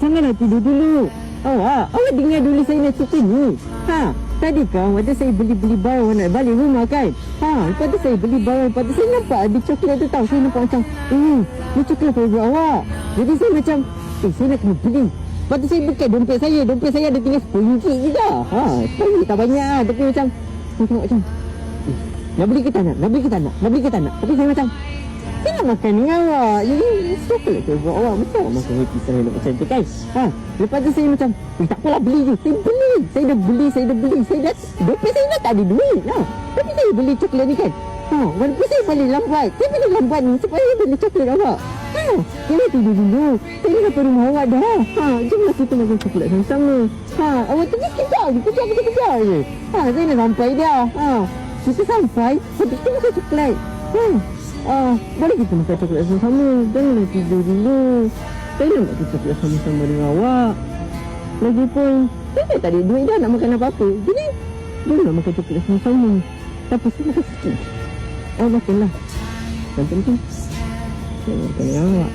janganlah tidur dulu. Awak dengar dulu saya nak cerita ni. Tadi kan waktu saya beli barang nak balik rumah kan. Lepas tu saya beli barang, lepas tu saya nampak ada coklat tu tahu. Saya nampak macam, ni coklat favourite awak. Jadi saya macam, saya nak kena beli. Lepas tu saya buka dompet saya ada tinggal RM10 je dah. RM10 tak banyak. Tapi macam, saya tengok macam, nak beli ke tak nak? Tapi saya macam, saya nak makan dengan awak. Jadi coklat favourite awak. Mesti awak makan roti saya nak macam tu kan. Lepas tu saya macam, tak apalah beli je. Saya dah beli. Dompet saya dah tak ada duit. Tapi saya beli coklat ni kan. Walaupun saya balik lambat ni supaya beli coklat awak. Kena tidur dulu. Saya dah pergi rumah awak dah. Jomlah kita makan coklat sama-sama. Awak tunggu sekejap je. Saya dah sampai dah. Kita sampai, kita makan coklat. Boleh kita makan coklat sama-sama. Janganlah tidur dulu. Saya nak makan coklat sama-sama dengan awak. Lagipun, saya tak ada duit dah nak makan apa-apa. Jadi, janganlah makan coklat sama-sama. Tapi saya makan sikit. Makanlah. Yang penting, saya makan dengan awak.